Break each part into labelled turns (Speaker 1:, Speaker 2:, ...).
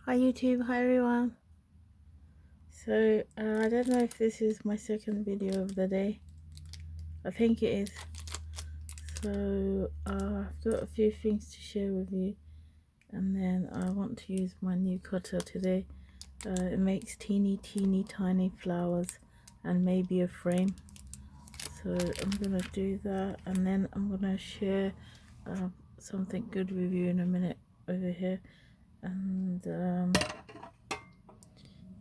Speaker 1: Hi YouTube, hi everyone. So I don't know if this is my second video of the day. I think it is. So I've got a few things to share with you, and then I want to use my new cutter today. It makes teeny tiny flowers and maybe a frame. So I'm gonna do that, and then I'm gonna share something good with you in a minute over here. And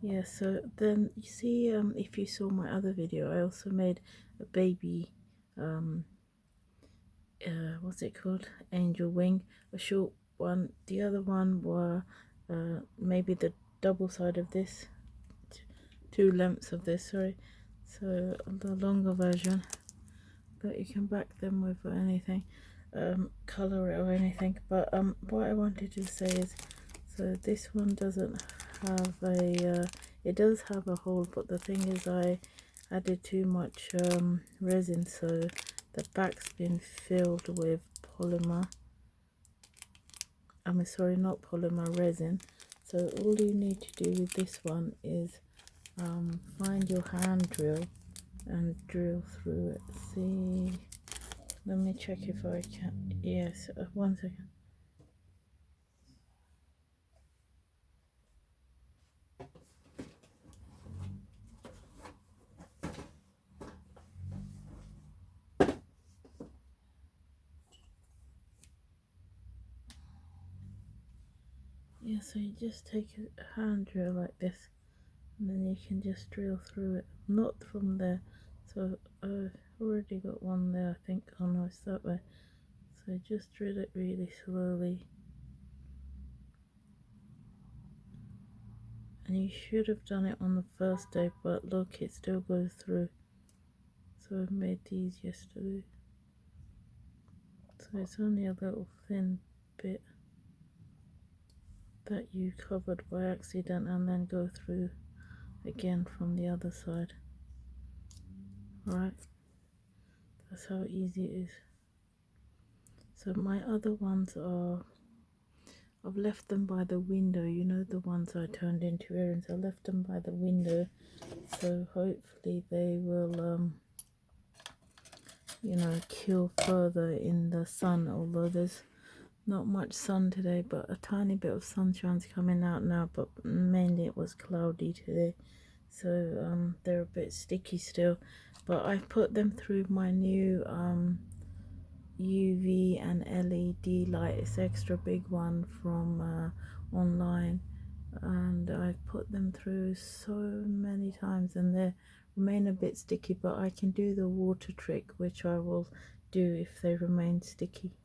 Speaker 1: yeah, so then you see, if you saw my other video, I also made a baby what's it called, angel wing, a short one. The other one were maybe the double side of this, two lengths of this, sorry. So the longer version, but you can back them with anything, color it or anything. But what I wanted to say is, so this one doesn't have a it does have a hole, but the thing is I added too much resin, so the back's been filled with polymer. I'm sorry, not polymer, resin. So all you need to do with this one is find your hand drill and drill through it. See, let me check if I can. Yes, 1 second. Yeah, so you just take a hand drill like this, and then you can just drill through it, not from there. So I've already got one there, I think. Oh no, it's that way. So just drill it really slowly, and you should have done it on the first day, but look, it still goes through. So I made these yesterday, so it's only a little thin bit that you covered by accident, and then go through again from the other side. Right, that's how easy it is. So my other ones are, I've left them by the window, you know, the ones I turned into earrings. I left them by the window, so hopefully they will you know, kill further in the sun, although there's not much sun today, but a tiny bit of sunshine's coming out now, but mainly it was cloudy today, so they're a bit sticky still. But I've put them through my new UV and LED light. It's extra big one from online, and I've put them through so many times, and they remain a bit sticky, but I can do the water trick, which I will do if they remain sticky.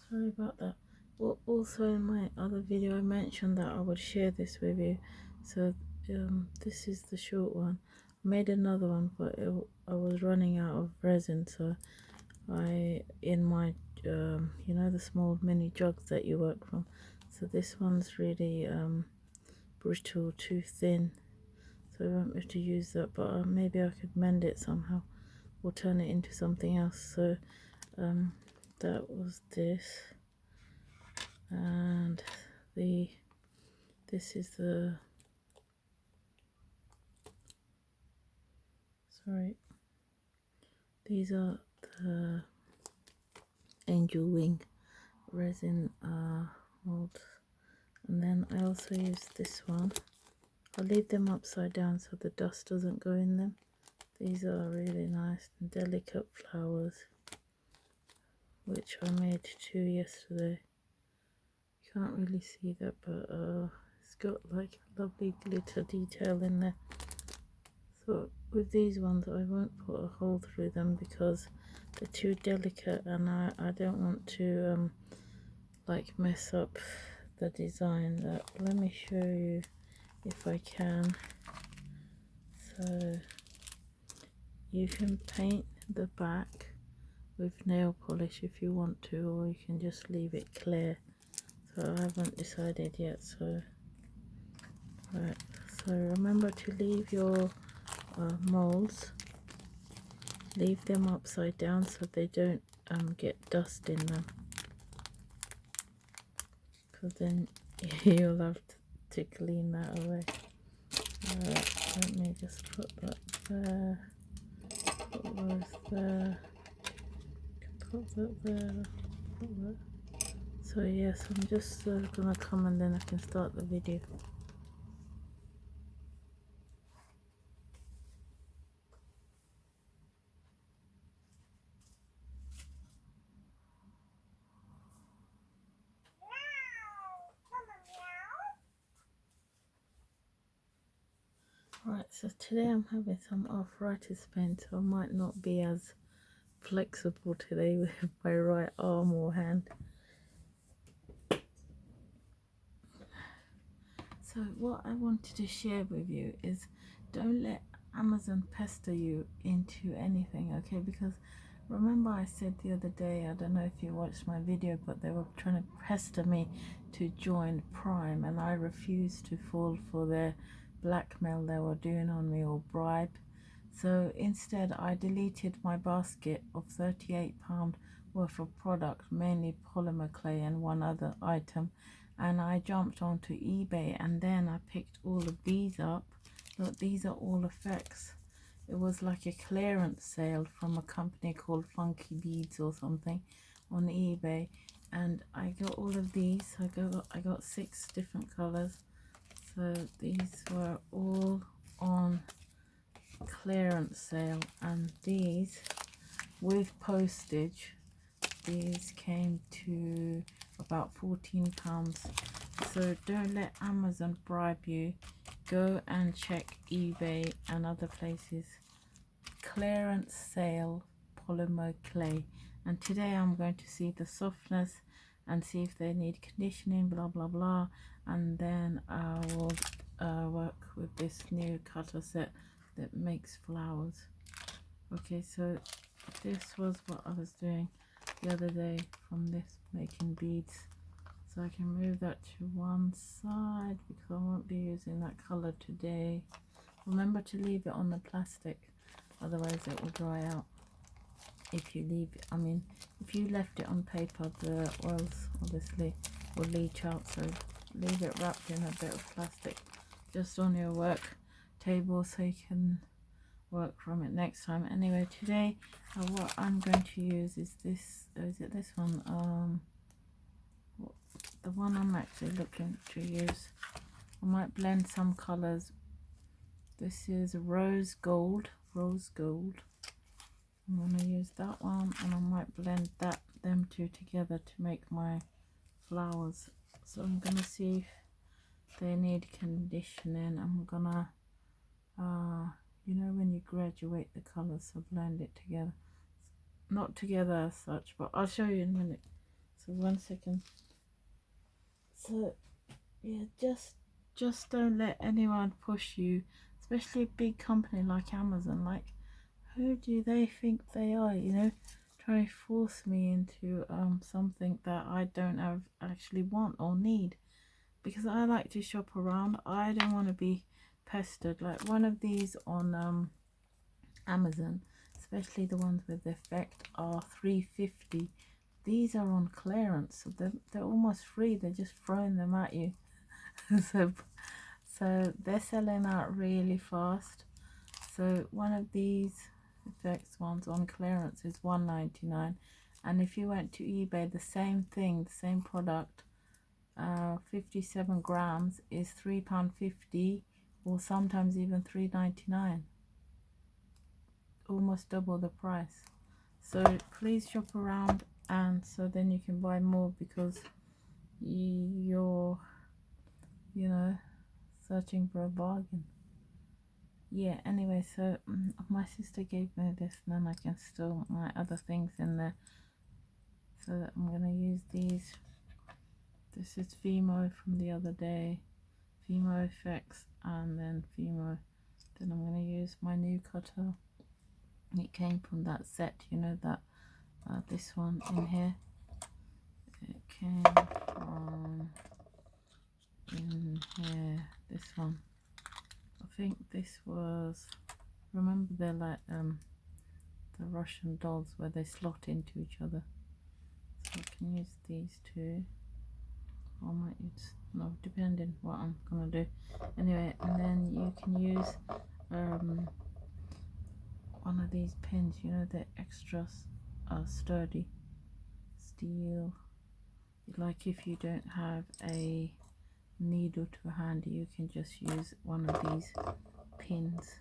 Speaker 1: Sorry about that. Well, also in my other video I mentioned that I would share this with you, so this is the short one. I made another one, but I was running out of resin, so I, in my you know, the small mini jugs that you work from, so this one's really brittle, too thin, so I won't be able to use that, but maybe I could mend it somehow or turn it into something else. So that was this, and this is the, sorry, these are the angel wing resin molds, and then I also use this one. I'll leave them upside down so the dust doesn't go in them. These are really nice and delicate flowers, which I made two yesterday. You can't really see that, but it's got like lovely glitter detail in there. So with these ones I won't put a hole through them because they're too delicate, and I don't want to like mess up the design. Let me show you if I can. So you can paint the back with nail polish if you want to, or you can just leave it clear. So I haven't decided yet. So right, so remember to leave your molds, leave them upside down so they don't get dust in them, because then you'll have to clean that away. Alright, let me just put that there, put those there, put that there, put that. So yes, I'm just gonna come and then I can start the video. Right, so today I'm having some arthritis pain, so I might not be as flexible today with my right arm or hand. So what I wanted to share with you is, don't let Amazon pester you into anything, okay? Because remember I said the other day, I don't know if you watched my video, but they were trying to pester me to join Prime, and I refused to fall for their blackmail they were doing on me, or bribe. So instead I deleted my basket of £38 worth of product, mainly polymer clay and one other item, and I jumped onto eBay, and then I picked all of these up. Look, these are all effects. It was like a clearance sale from a company called Funky Beads or something on eBay, and I got all of these. I got 6 different colors. So these were all on clearance sale, and these with postage, these came to about £14. So don't let Amazon bribe you. Go and check eBay and other places. Clearance sale polymer clay. And today I'm going to see the softness and see if they need conditioning, blah blah blah, and then I will work with this new cutter set that makes flowers. Okay, so this was what I was doing the other day from this, making beads. So I can move that to one side because I won't be using that color today. Remember to leave it on the plastic, otherwise it will dry out. If you leave it, I mean, if you left it on paper, the oils obviously will leach out. So leave it wrapped in a bit of plastic just on your work table so you can work from it next time. Anyway, today what I'm going to use is this, is it this one? The one I'm actually looking to use. I might blend some colors. This is rose gold. I'm going to use that one, and I might blend them two together to make my flowers. So I'm going to see if they need conditioning. I'm going to you know, when you graduate the colors, so blend it together, not together as such, but I'll show you in a minute. So 1 second. So yeah, just don't let anyone push you, especially a big company like Amazon. Like, who do they think they are, you know, trying to force me into something that I don't actually want or need? Because I like to shop around. I don't want to be pestered. Like one of these on Amazon, especially the ones with the effect, are $3.50. These are on clearance, so they're almost free. They're just throwing them at you. so they're selling out really fast. So one of these effects ones on clearance is $1.99, and if you went to eBay, the same thing, the same product, 57 grams is £3.50, or sometimes even $3.99, almost double the price. So please shop around, and so then you can buy more, because you're, you know, searching for a bargain. Yeah, anyway, so my sister gave me this, and then I can store my other things in there. So I'm going to use these. This is FIMO from the other day. FIMO effects and then FIMO. Then I'm going to use my new cutter. It came from that set, you know, that this one in here. It came from in here, this one. I think this was, remember they're like the Russian dolls where they slot into each other. So I can use these two. I might use, no, depending what I'm gonna do. Anyway, and then you can use one of these pins, you know, the extra sturdy steel. Like if you don't have a needle to hand, you can just use one of these pins.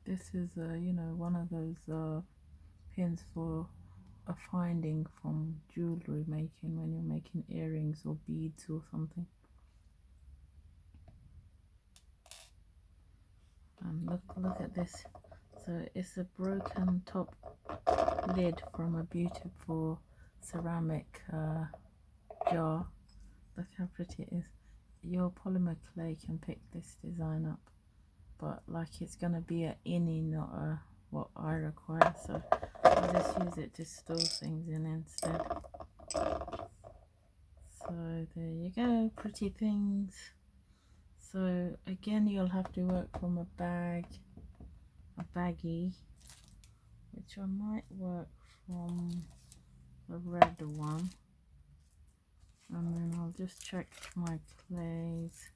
Speaker 1: This is you know, one of those pins for a finding from jewelry making, when you're making earrings or beads or something. And look at this. So it's a broken top lid from a beautiful ceramic jar. Look how pretty it is. Your polymer clay can pick this design up, but like it's gonna be an innie, not a what I require, so I'll just use it to store things in instead. So there you go, pretty things. So again, you'll have to work from a baggie, which I might work from the red one, and then I'll just check my clays,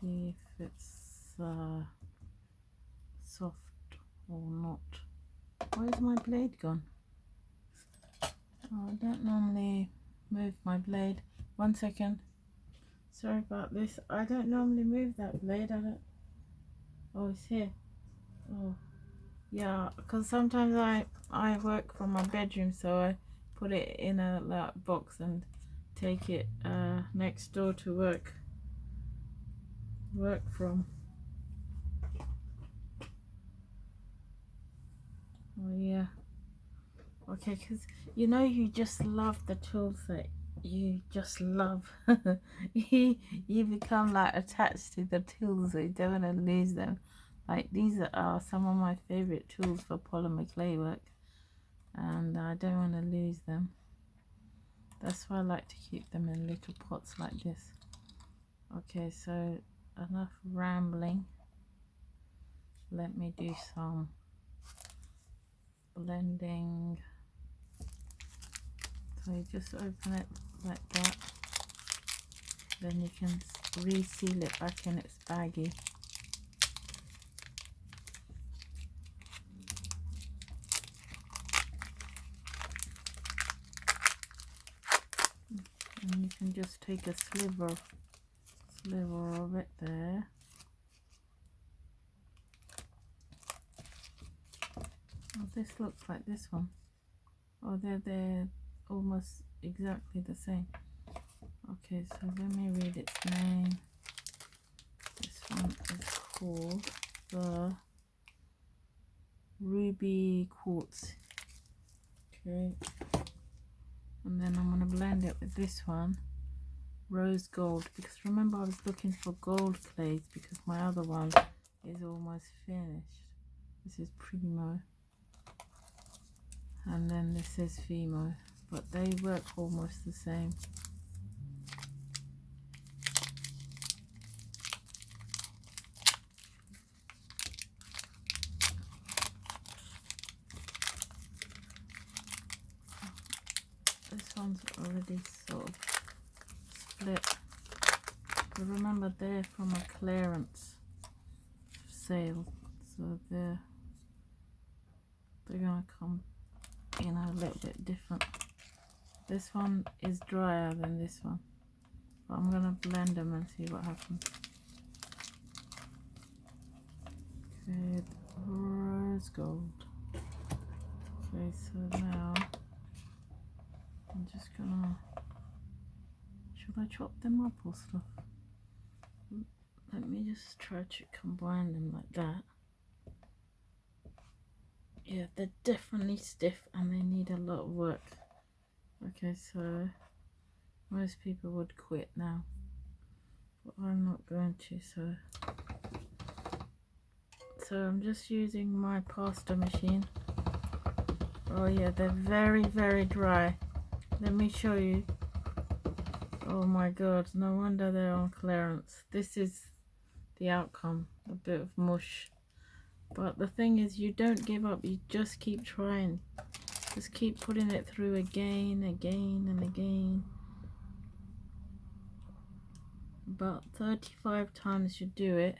Speaker 1: see if it's soft or not. Where's my blade gone? Oh, I don't normally move my blade. 1 second. Sorry about this. I don't normally move that blade. I don't. Oh, it's here. Oh, yeah. Because sometimes I work from my bedroom, so I put it in a box and take it next door to work from. Oh yeah. Okay, because you know, you just love the tools that you just love. you become like attached to the tools, so you don't want to lose them. Like these are some of my favorite tools for polymer clay work, and I don't want to lose them. That's why I like to keep them in little pots like this. Okay, so enough rambling. Let me do some blending. So you just open it like that, then you can reseal it back in its baggie. And you can just take a sliver of it there. Oh, this looks like this one. Oh, they're almost exactly the same. Okay, so let me read its name. This one is called the Ruby Quartz. Okay, and then I'm going to blend it with this one, Rose Gold, because remember I was looking for gold clays because my other one is almost finished. This is Primo, and then this is FIMO, but they work almost the same. This one's already sort of split, but remember they're from a clearance sale, so they're gonna come, you know, a little bit different. This one is drier than this one, but I'm gonna blend them and see what happens. Okay, Rose Gold. Okay, so now I'm just gonna, should I chop them up or stuff? Let me just try to combine them like that. Yeah, they're definitely stiff and they need a lot of work. Okay, so Most people would quit now, but I'm not going to. So I'm just using my pasta machine. Oh yeah, they're very, very dry. Let me show you. Oh my god, no wonder they're on clearance. This is the outcome, a bit of mush. But the thing is, you don't give up, you just keep trying. Just keep putting it through again, and again. About 35 times you do it,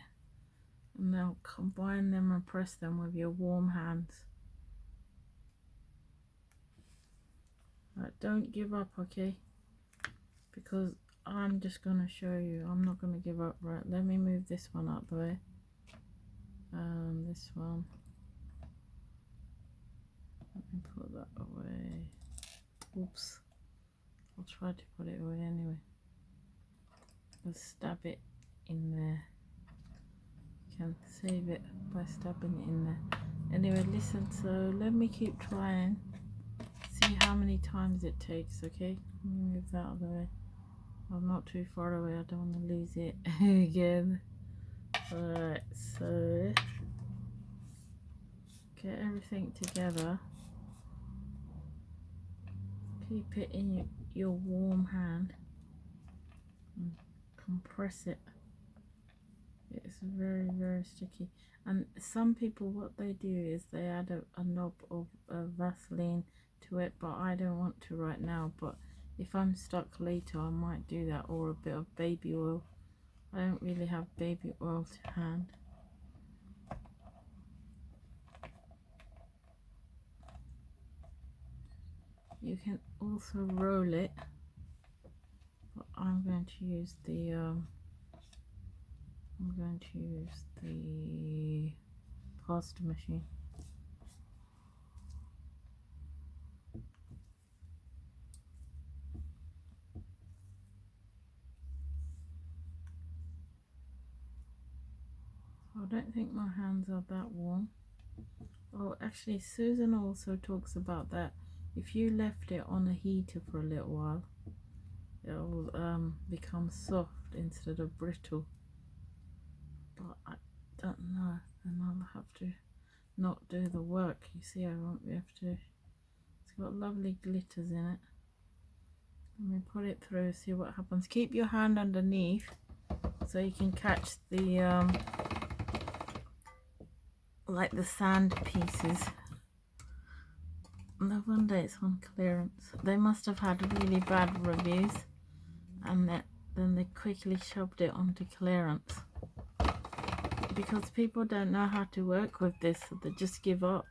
Speaker 1: and now combine them and press them with your warm hands. Right, don't give up, okay? Because I'm just gonna show you. I'm not gonna give up. Right, let me move this one out the way. This one. Let me put that away. Oops. I'll try to put it away anyway. Let's stab it in there. You can save it by stabbing it in there. Anyway, listen, so let me keep trying. See how many times it takes, okay? Let me move that out of the way. I'm not too far away, I don't want to lose it again. Alright, so get everything together. Keep it in your warm hand and compress it. It's very, very sticky. And some people, what they do is they add a knob of Vaseline to it, but I don't want to right now. But if I'm stuck later, I might do that, or a bit of baby oil. I don't really have baby oil to hand. You can also roll it, but I'm going to use the pasta machine. I don't think my hands are that warm. Oh, actually, Susan also talks about that. If you left it on a heater for a little while, it will become soft instead of brittle. But I don't know, and I'll have to not do the work. You see, I won't be able to. It's got lovely glitters in it. Let me put it through, see what happens. Keep your hand underneath so you can catch the like the sand pieces. No wonder it's on clearance. They must have had really bad reviews, and then they quickly shoved it onto clearance because people don't know how to work with this, so they just give up.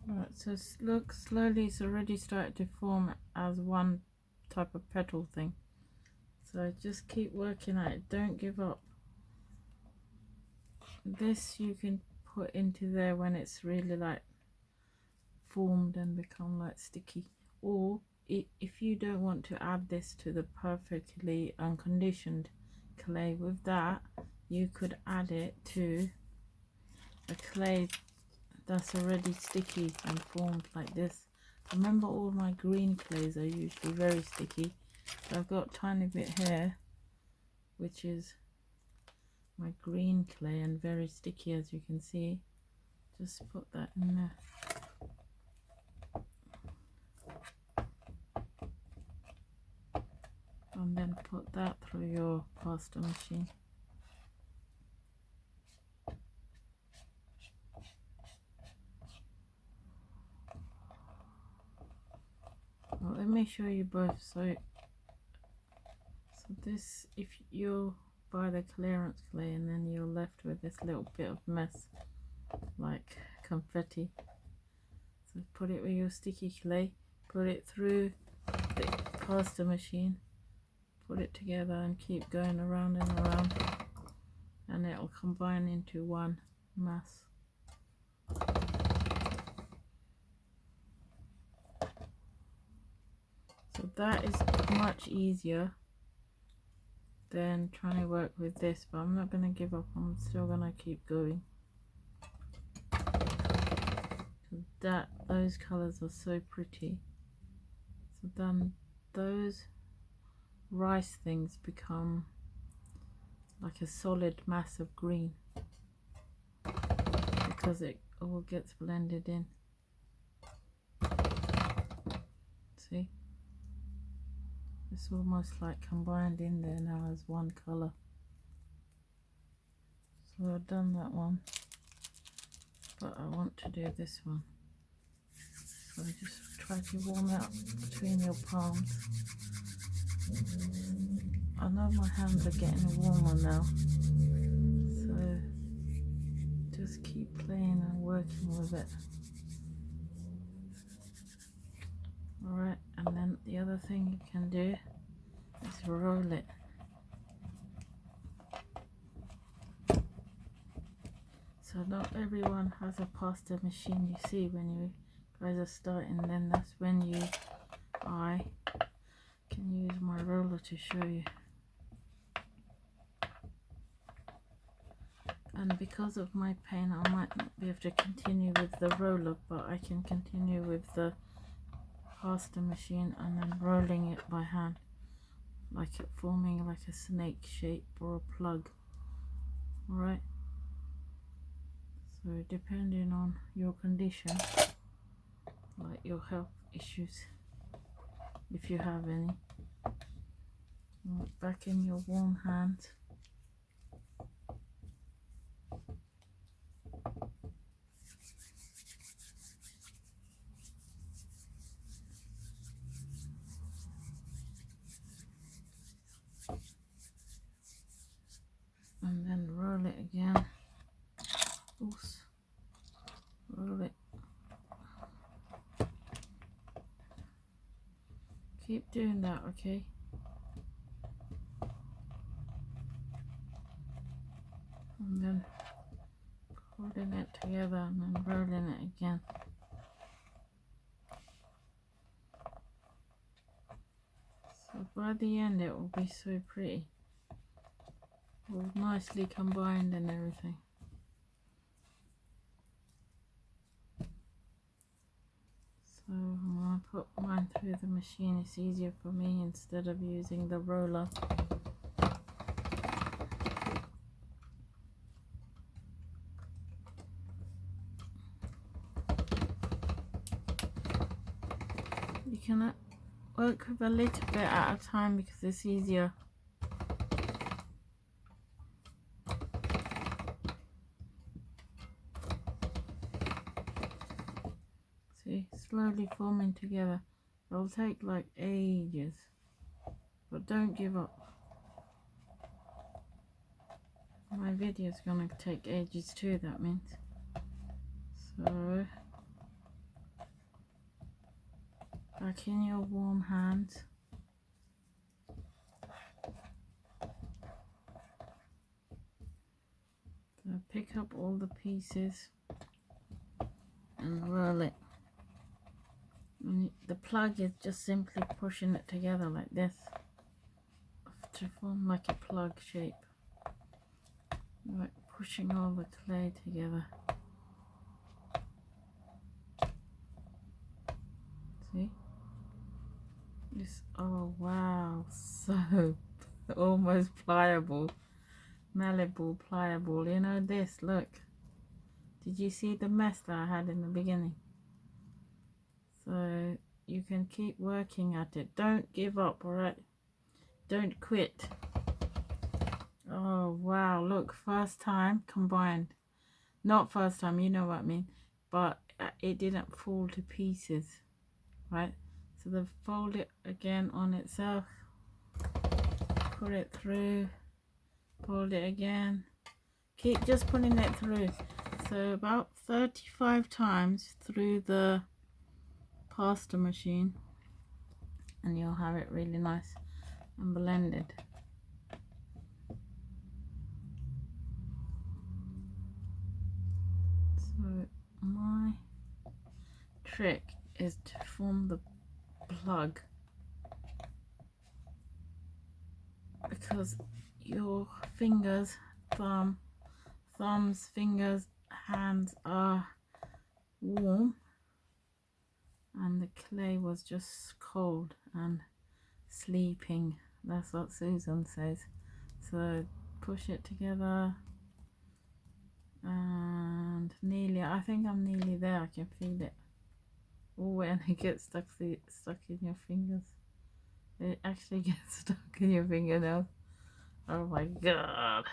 Speaker 1: Right, so look, slowly it's already started to form as one type of petal thing. So just keep working at it, don't give up. This you can put into there when it's really like formed and become like sticky, or if you don't want to add this to the perfectly unconditioned clay, with that you could add it to a clay that's already sticky and formed like this. Remember, all my green clays are usually very sticky, so I've got a tiny bit here which is my green clay and very sticky, as you can see. Just put that in there. And then put that through your pasta machine. Well, let me show you both. So this, if you buy the clearance clay, and then you're left with this little bit of mess like confetti. So put it with your sticky clay, put it through the pasta machine, put it together and keep going around and around, and it'll combine into one mass. So that is much easier than trying to work with this, but I'm not going to give up. I'm still going to keep going. So those colors are so pretty. So then those rice things become like a solid mass of green because it all gets blended in. See? It's almost like combined in there now as one color. So I've done that one, but I want to do this one. So just try to warm it up between your palms. I know my hands are getting warmer now, so just keep playing and working with it. Alright, and then the other thing you can do is roll it. So not everyone has a pasta machine. You see, when you guys are starting, then that's when I can use my roller to show you. And because of my pain, I might not be able to continue with the roller, but I can continue with the pasta machine and then rolling it by hand, like it forming like a snake shape or a plug. Alright, so depending on your condition, like your health issues, if you have any, back in your warm hands. And then roll it again. Oops. Roll it. Keep doing that, okay? And then holding it together and then rolling it again. So by the end it will be so pretty. All nicely combined and everything. So I'm going to put mine through the machine. It's easier for me instead of using the roller. You can work with a little bit at a time because it's easier. See, slowly forming together. It'll take like ages, but don't give up. My video is gonna take ages too, that means. So back in your warm hands. So pick up all the pieces and roll it. And the plug is just simply pushing it together like this to form like a plug shape. Like pushing all the clay together. See? This, oh wow, so almost pliable. Malleable, pliable. You know this, look. Did you see the mess that I had in the beginning? So you can keep working at it. Don't give up, alright? Don't quit. Oh wow, look, first time combined. Not first time, you know what I mean. But it didn't fall to pieces, right? So then fold it again on itself. Put it through. Fold it again. Keep just putting it through. So about 35 times through the pasta machine and you'll have it really nice. and blended. So my trick is to form the plug, because your fingers, thumbs, fingers, hands are warm, and the clay was just cold and sleeping. That's what Susan says. So push it together, and nearly, I think I'm nearly there. I can feel it. Oh, when it gets stuck in your fingers, it actually gets stuck in your fingernails. Oh my god.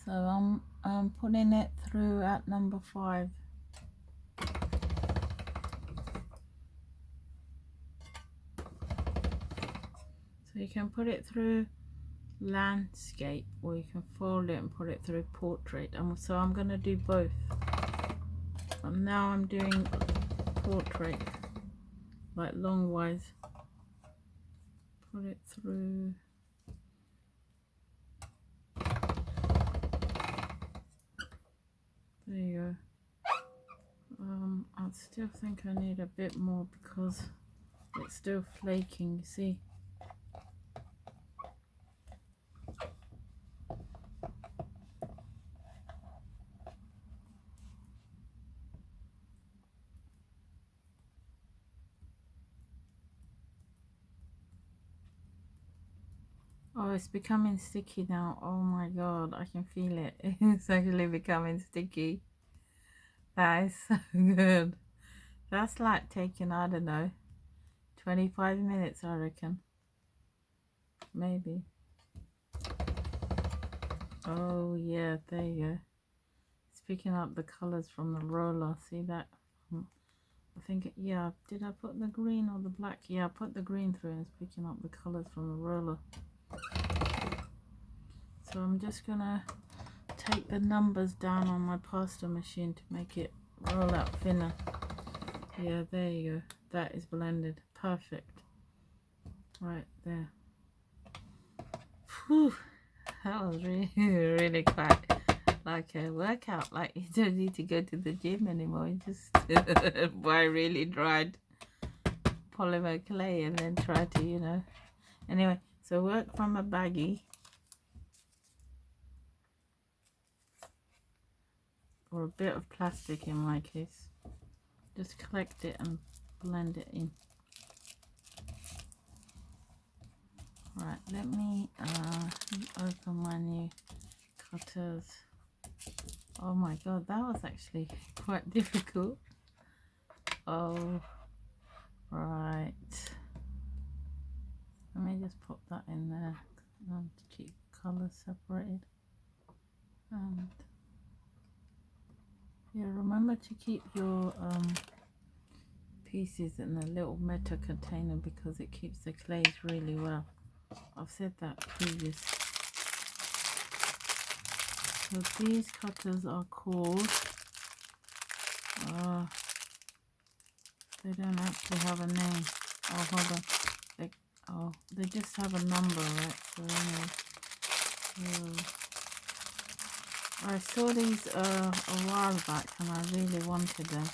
Speaker 1: So I'm putting it through at number 5. So you can put it through landscape, or you can fold it and put it through portrait. So I'm going to do both. And now I'm doing portrait, like longwise. Put it through. There you go. I still think I need a bit more because it's still flaking, you see. Oh, it's becoming sticky now. Oh my god, I can feel it. It's actually becoming sticky. That is so good. That's like taking, I don't know, 25 minutes, I reckon. Maybe. Oh yeah, there you go. It's picking up the colors from the roller. See that? I think, yeah, did I put the green or the black? Yeah, I put the green through and it's picking up the colors from the roller. So I'm just gonna take the numbers down on my pasta machine to make it roll out thinner. Yeah, there you go. That is blended. Perfect. Right there. Whew. That was really, really quite like a workout. Like, you don't need to go to the gym anymore. You just buy really dried polymer clay and then try to, you know. Anyway, so work from a baggie or a bit of plastic in my case. Just collect it and blend it in. Right, let me open my new cutters. Oh my god, that was actually quite difficult. Oh, right. Let me just pop that in there to keep colours separated. And yeah, remember to keep your pieces in a little metal container because it keeps the clays really well. I've said that previous. So these cutters are called, they don't actually have a name. Oh, hold on. They just have a number, right? So anyway, I saw these a while back and I really wanted them,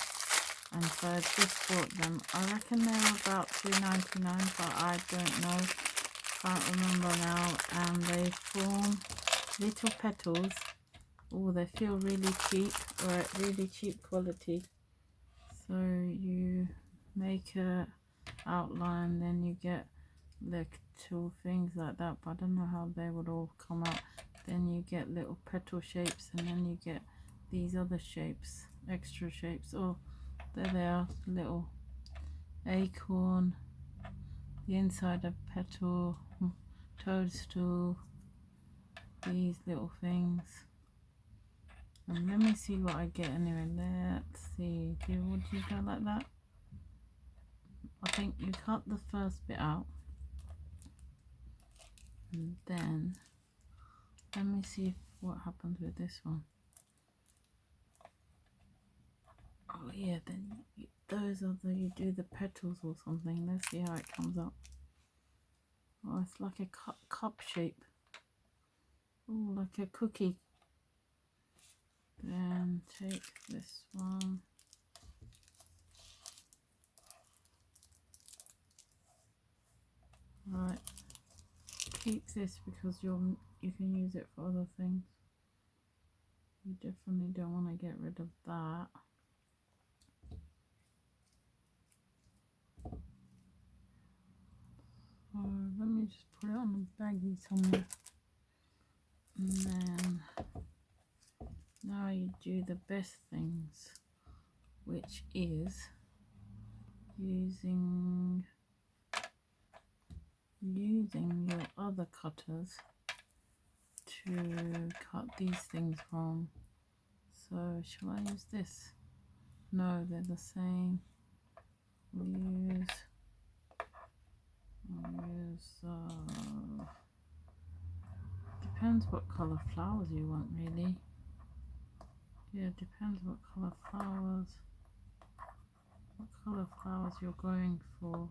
Speaker 1: and so I just bought them. I reckon they were about $2.99, but I don't know. Can't remember now. And they form little petals. Oh, they feel really cheap, or really cheap quality. So you make a outline, then you get little things like that, but I don't know how they would all come out. Then you get little petal shapes, and then you get these other shapes, extra shapes. Oh, there they are, little acorn, the inside of petal, toadstool, these little things. And let me see what I get anyway. Let's see. Would you go like that? I think you cut the first bit out, and then let me see what happens with this one. Oh yeah, then those are the, you do the petals or something. Let's see how it comes up. Oh, it's like a cup shape. Oh, like a cookie. Then take this one. Right. Keep this because you can use it for other things. You definitely don't want to get rid of that. So let me just put it on a baggie somewhere. And then now you do the best things, which is using your other cutters to cut these things from. So shall I use this? No, they're the same. Depends what color flowers you want, really. Yeah, depends what color flowers you're going for.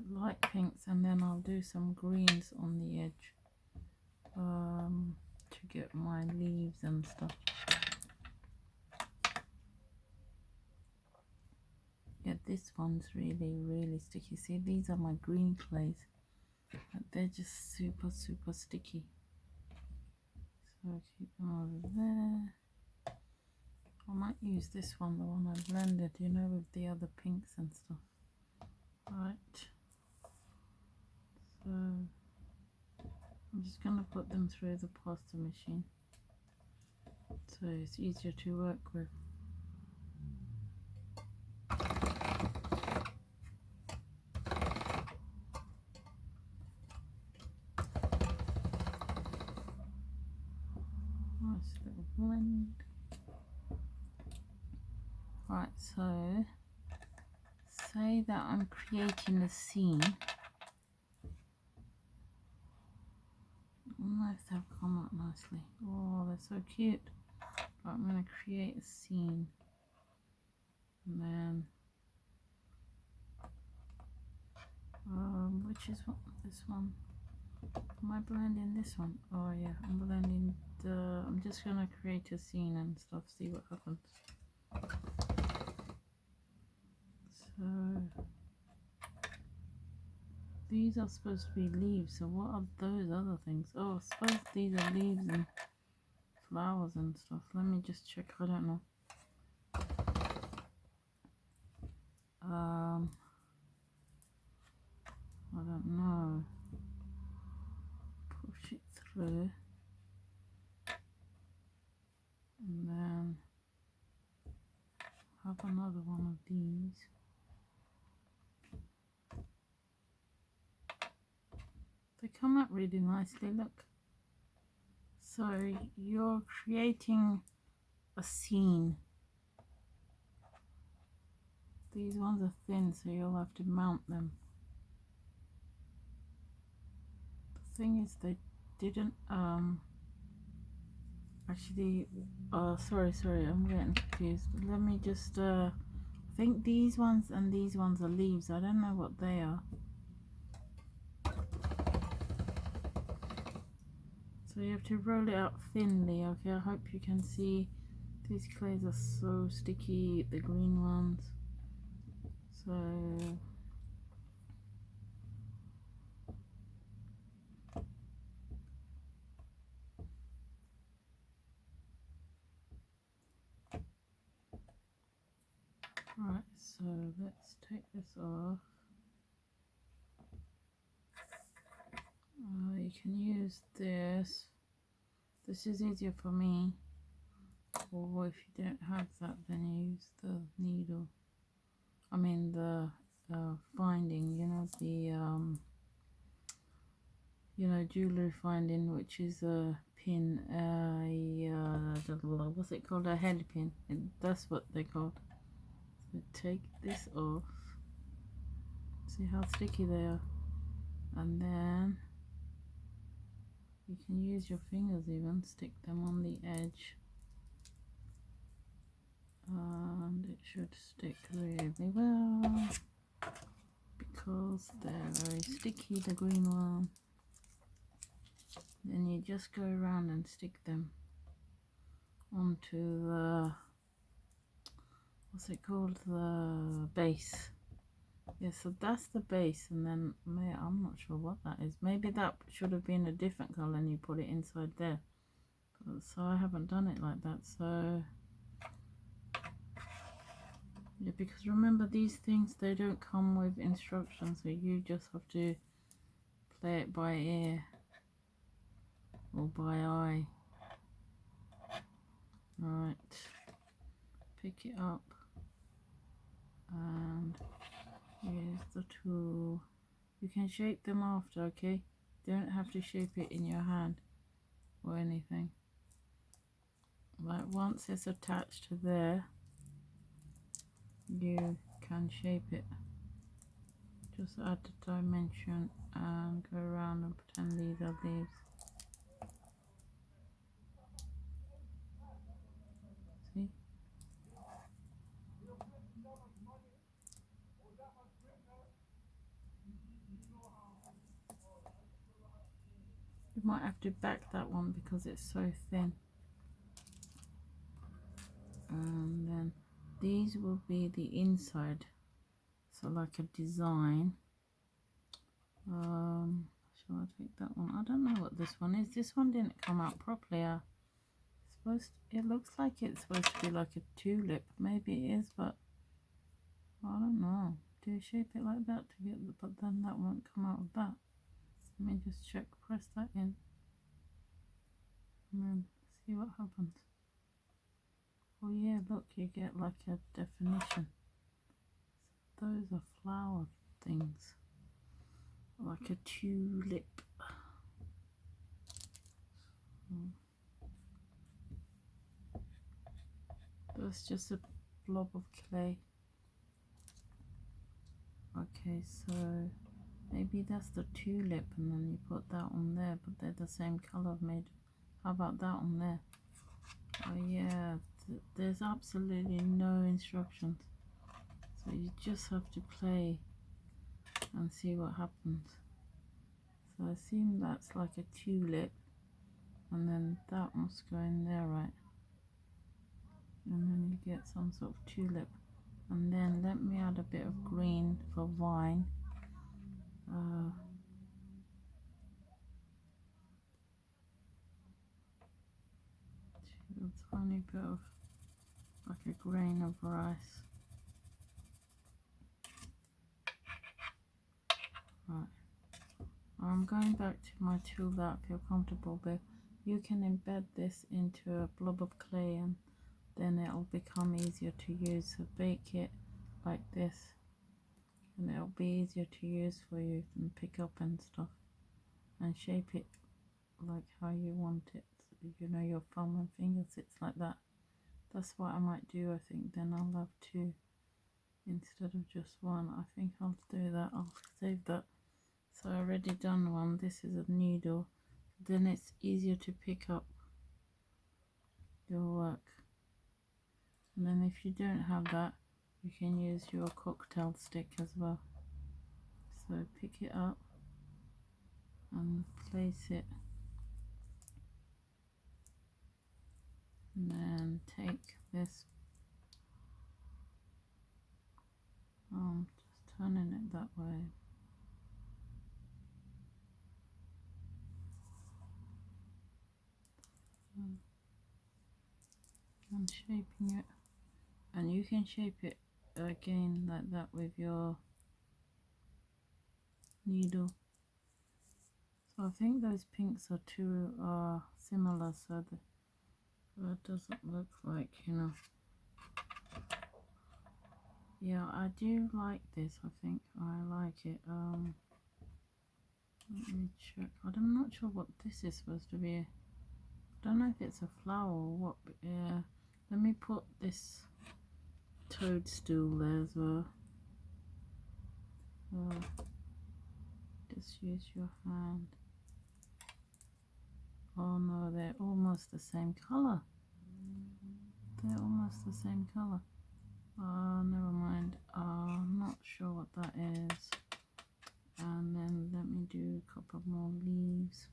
Speaker 1: Light pinks, and then I'll do some greens on the edge to get my leaves and stuff. Yeah, this one's really sticky. See, these are my green clays, but they're just super sticky. So keep them over there. I might use this one, the one I blended, you know, with the other pinks and stuff. Right. So I'm just going to put them through the pasta machine so it's easier to work with. Nice little blend. Right, so say that I'm creating a scene. I don't know if they'll come up nicely. Oh, they're so cute. Right, I'm going to create a scene. And then, which is what? This one. Am I blending this one? Oh yeah, I'm blending I'm just going to create a scene and stuff, see what happens. So, these are supposed to be leaves, so what are those other things? Oh, I suppose these are leaves and flowers and stuff. Let me just check, I don't know. I don't know. Push it through. And then have another one of these. They come out really nicely, look. So you're creating a scene. These ones are thin, so you'll have to mount them. The thing is, they didn't actually sorry, I'm getting confused. Let me just I think these ones and these ones are leaves. I don't know what they are. So you have to roll it out thinly. Okay, I hope you can see. These clays are so sticky, the green ones. So right, so let's take this off. You can use this. This is easier for me. Or if you don't have that, then use the needle. I mean the finding, you know, the jewelry finding, which is a pin, what's it called, a head pin, that's what they called. So take this off, see how sticky they are, and then you can use your fingers, even stick them on the edge. and it should stick really well because they're very sticky, the green one. Then you just go around and stick them onto the, what's it called, the base. Yeah, so that's the base, and then I'm not sure what that is. Maybe that should have been a different color and you put it inside there. So I haven't done it like that. So yeah, because remember, these things, they don't come with instructions, so you just have to play it by ear or by eye. Right, pick it up and here's the tool. You can shape them after, okay? Don't have to shape it in your hand or anything. Like once it's attached to there, you can shape it. Just add the dimension and go around and pretend these are leaves. See? You might have to back that one because it's so thin. And then these will be the inside, so like a design. Shall I take that one? I don't know what this one is. This one didn't come out properly. It looks like it's supposed to be like a tulip. Maybe it is, but I don't know. Do you shape it like that to get the, but then that won't come out of that. Let me just check, press that in and then see what happens. Oh yeah, look, you get like a definition. Those are flower things, like a tulip. That's just a blob of clay. Okay, so maybe that's the tulip, and then you put that on there, but they're the same color made. How about that on there? Oh yeah, there's absolutely no instructions, so you just have to play and see what happens. So I assume that's like a tulip, and then that must go in there, right? And then you get some sort of tulip. And then let me add a bit of green for vine. A tiny bit of like a grain of rice. Right. I'm going back to my tool that I feel comfortable with. You can embed this into a blob of clay and then it'll become easier to use. So bake it like this and it'll be easier to use for you and pick up and stuff, and shape it like how you want it. You know, your thumb and finger sits like that. That's what I might do. I think then I'll have two instead of just one. I think I'll do that. I'll save that. So I already done one. This is a needle. Then it's easier to pick up your work. And then if you don't have that, you can use your cocktail stick as well. So pick it up and place it, and then take this, just turning it that way, and shaping it, and you can shape it again like that with your needle. So I think those pinks are too similar, so that doesn't look like, you know. Yeah, I do like this. I think I like it. Let me check. I'm not sure what this is supposed to be. I don't know if it's a flower or what, but yeah. Let me put this toadstool there as well. Just use your hand. Oh no, they're almost the same color. they're almost the same color. Never mind. I'm not sure what that is. And then let me do a couple more leaves.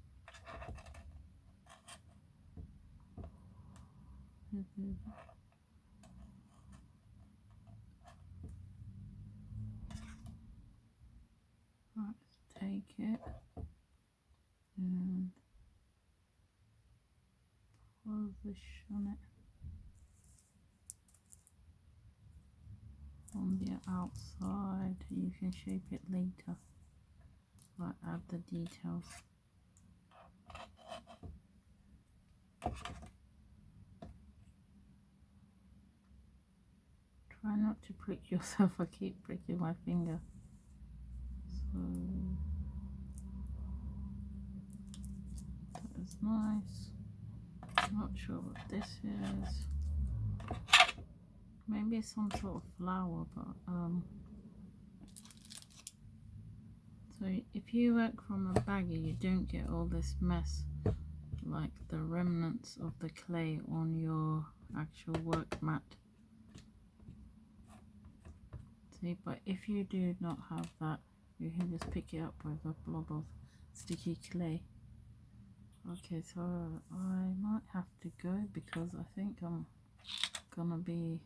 Speaker 1: Right, take it and position it on the outside. You can shape it later, like add the details. Try not to prick yourself. I keep pricking my finger. So that is nice. I'm not sure what this is. Maybe it's some sort of flower, but so if you work from a baggie, you don't get all this mess, like the remnants of the clay on your actual work mat. See, but if you do not have that, you can just pick it up with a blob of sticky clay. Okay, so I might have to go because I think I'm gonna be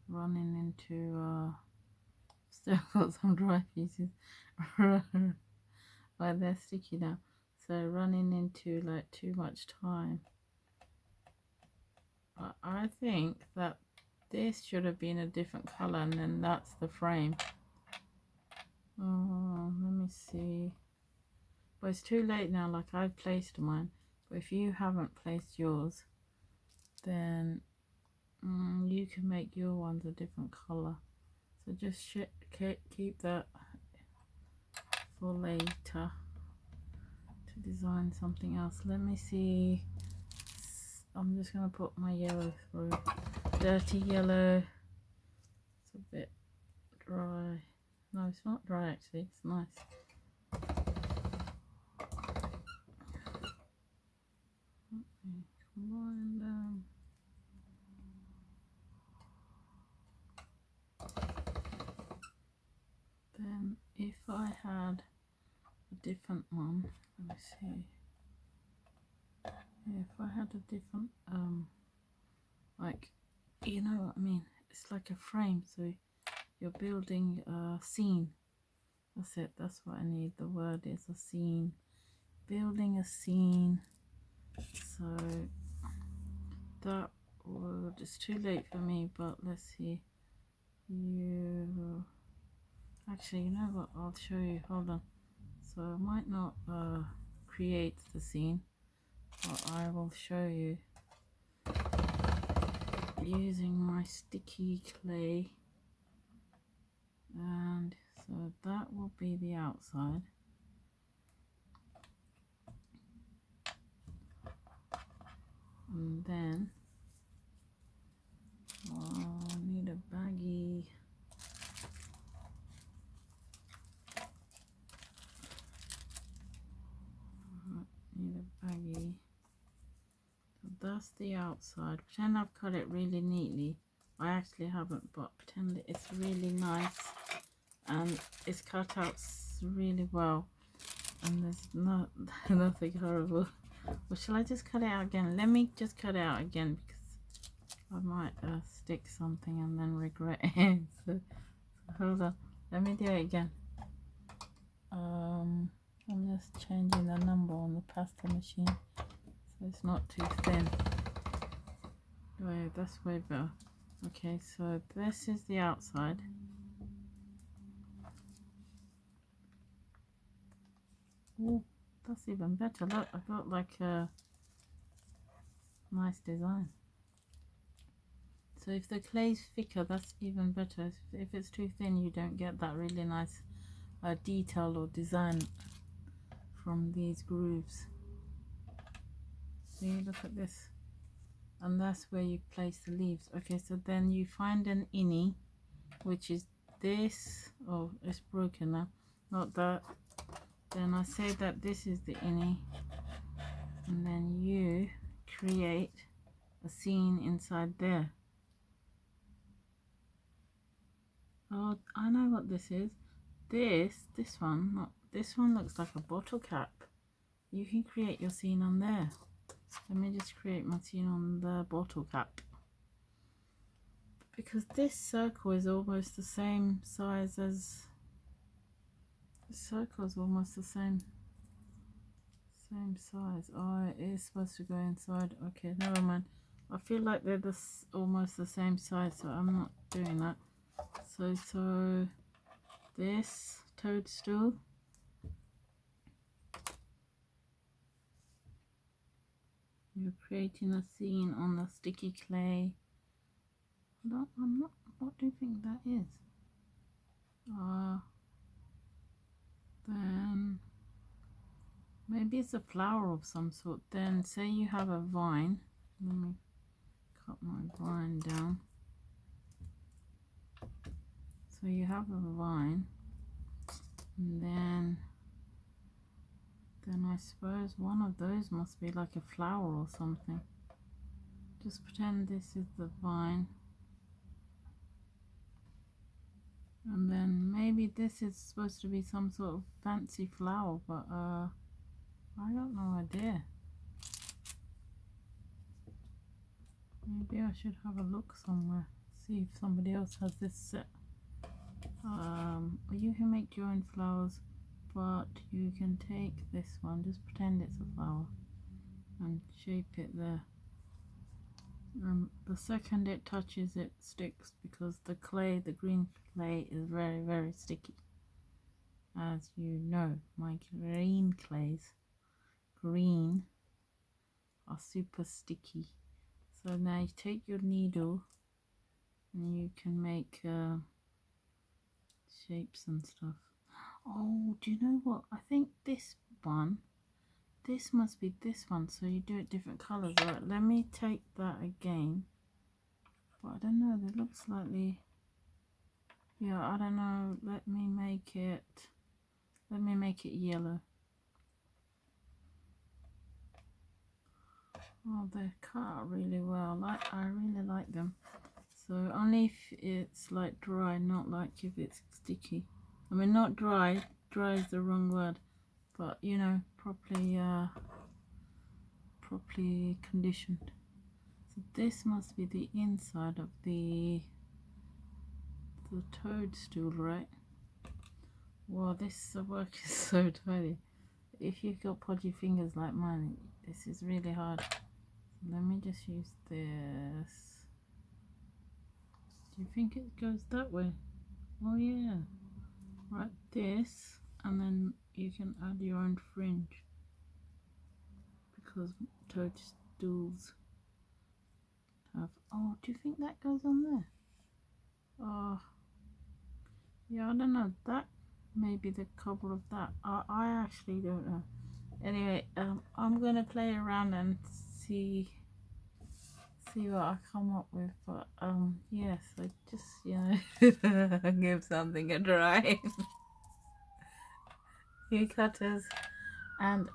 Speaker 1: running into still got some dry pieces but they're sticky now, so running into like too much time. I think that this should have been a different color, and then that's the frame. Oh, let me see. But it's too late now. Like, I've placed mine, but if you haven't placed yours, then you can make your ones a different color. So just keep that for later to design something else. Let me see. I'm just gonna put my yellow through. Dirty yellow. It's a bit dry. No, it's not dry actually. It's nice. Combine them. Then if I had a different one, let me see. Yeah, if I had a different like, you know what I mean, it's like a frame, so you're building a scene. That's it, that's what I need. The word is a scene. Building a scene. So that would, it's too late for me, but let's see. You actually, you know what, I'll show you. Hold on. So I might not create the scene, but I will show you using my sticky clay. And so that will be the outside. And then I need a baggie. Need a baggie. So that's the outside. Pretend I've cut it really neatly. I actually haven't, but pretend it's really nice and it's cut out really well, and there's nothing horrible. Or shall I just cut it out again? Let me just cut it out again, because I might stick something and then regret it. So hold on, let me do it again. I'm just changing the number on the pasta machine so it's not too thin. Wait, that's way better. Okay, so this is the outside. Oh, that's even better. Look, I've got like a nice design. So if the clay's thicker, that's even better. If it's too thin, you don't get that really nice detail or design from these grooves. See, look at this. And that's where you place the leaves. Okay, so then you find an innie, which is this. Oh, it's broken now. Not that. Then I say that this is the innie, and then you create a scene inside there. Oh, I know what this is. This one, not this one, looks like a bottle cap. You can create your scene on there. Let me just create my scene on the bottle cap. Because this circle is almost the same size as... This circle is almost the same size. Oh, it is supposed to go inside. Okay, never mind. I feel like they're almost the same size, so I'm not doing that. So this toadstool, you're creating a scene on the sticky clay. I'm not. What do you think that is? Then maybe it's a flower of some sort. Then say you have a vine. Let me cut my vine down. So you have a vine, and then I suppose one of those must be like a flower or something. Just pretend this is the vine. And then maybe this is supposed to be some sort of fancy flower, but I got no idea. Maybe I should have a look somewhere, see if somebody else has this set. You can make your own flowers, but you can take this one, just pretend it's a flower, and shape it there. The second it touches, it sticks, because the clay, the green clay, is very, very sticky. As you know, my green clays, are super sticky. So now you take your needle and you can make shapes and stuff. Oh, do you know what? I think this must be this one, so you do it different colors. Alright, let me take that again. But I don't know, they look slightly... Yeah, I don't know. Let me make it yellow. Oh, they're cut out really well. I really like them. So only if it's like dry, not like if it's sticky. I mean, not dry. Dry is the wrong word, but you know, properly conditioned. So this must be the inside of the toadstool, right? Wow, this work is so tiny. If you've got podgy fingers like mine, this is really hard. Let me just use this. Do you think it goes that way? Oh yeah. Right, this, and then you can add your own fringe, because toadstools have... Oh, do you think that goes on there? Oh, yeah, I don't know. That may be the cover of that. I actually don't know. Anyway, I'm gonna play around and see what I come up with. But yes, I just, you know, give something a try. You cutters, and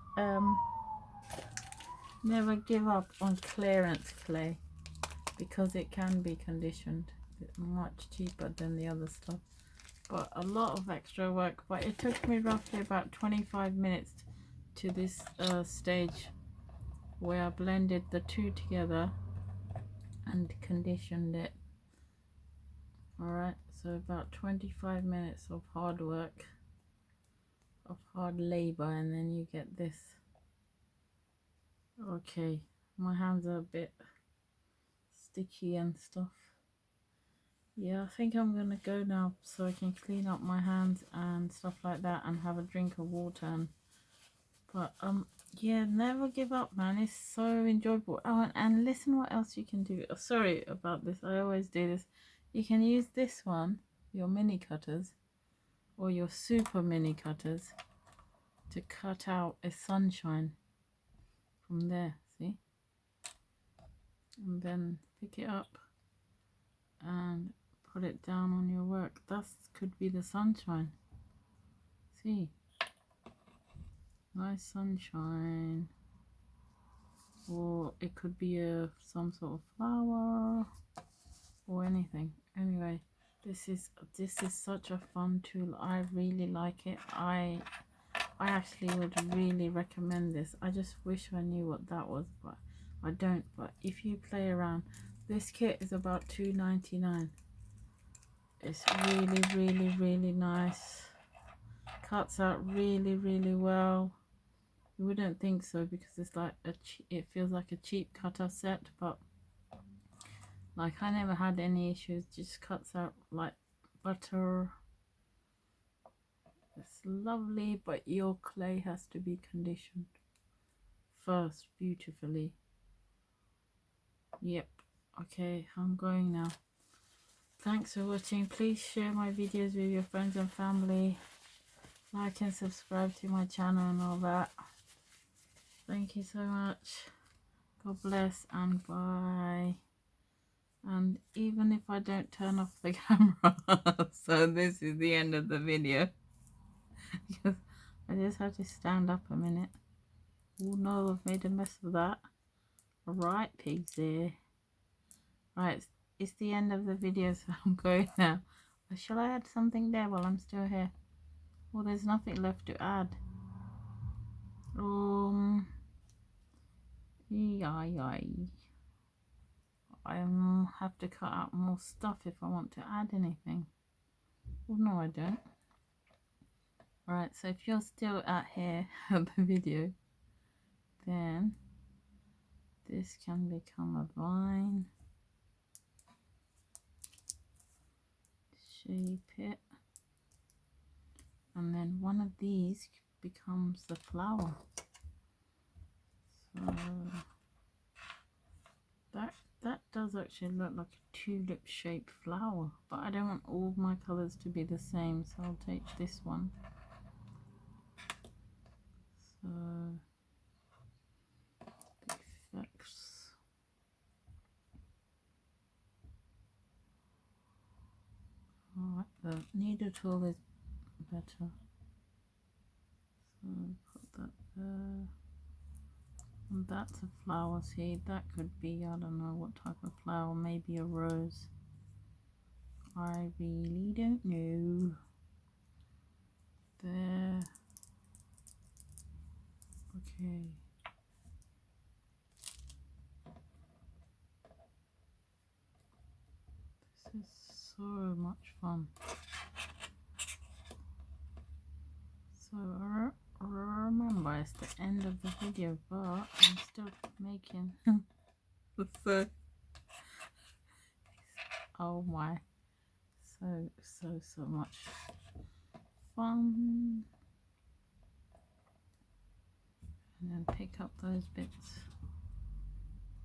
Speaker 1: never give up on clearance clay, because it can be conditioned. It's much cheaper than the other stuff, but a lot of extra work. But it took me roughly about 25 minutes to this stage where I blended the two together and conditioned it. Alright, so about 25 minutes of hard work, of hard labor, and then you get this. Okay, my hands are a bit sticky and stuff. Yeah, I think I'm gonna go now so I can clean up my hands and stuff like that, and have a drink of water. But yeah, never give up, man. It's so enjoyable. Oh, and listen what else you can do. Oh, sorry about this, I always do this. You can use this one, your mini cutters, or your super mini cutters, to cut out a sunshine from there, see? And then pick it up and put it down on your work. That could be the sunshine. See? Nice sunshine. or it could be some sort of flower or anything. Anyway, this is such a fun tool. I really like it. I actually would really recommend this. I just wish I knew what that was, but I don't. But if you play around, this kit is about $2.99. It's really nice. Cuts out really well. You wouldn't think so because it's like it feels like a cheap cutter set, but like I never had any issues. Just cuts out like butter. It's lovely, but your clay has to be conditioned first beautifully. Yep. Okay, I'm going now. Thanks for watching. Please share my videos with your friends and family. Like and subscribe to my channel and all that. Thank you so much. God bless and bye. And even if I don't turn off the camera, so this is the end of the video. Because I just have to stand up a minute. Oh no, I've made a mess of that. Alright, pigs there. Right, it's the end of the video, so I'm going now. Shall I add something there while I'm still here? Well, there's nothing left to add. I have to cut out more stuff if I want to add anything. Well, no, I don't. Alright, so if you're still at here at the video, then this can become a vine. Shape it. And then one of these becomes the flower. So that does actually look like a tulip shaped flower, but I don't want all my colors to be the same, so I'll take this one. So effects. Alright, the needle tool is better. So put that there. And that's a flower seed. That could be, I don't know what type of flower, maybe a rose. I really don't know. There. Okay. This is so much fun. So remember, it's the end of the video, but I'm still making so oh my, so much fun. And then pick up those bits,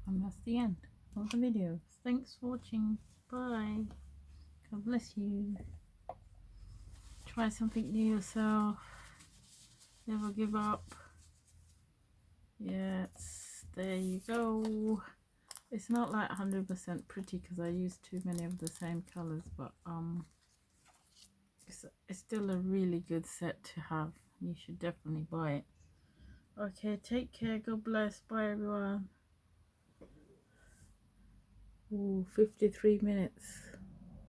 Speaker 1: and that's the end of the video. Thanks for watching. Bye. God bless you. Try something new yourself. Never give up. Yes, there you go. It's not like 100% pretty because I use too many of the same colors, but it's still a really good set to have. You should definitely buy it. Okay, take care. God bless. Bye, everyone. Ooh, 53 minutes.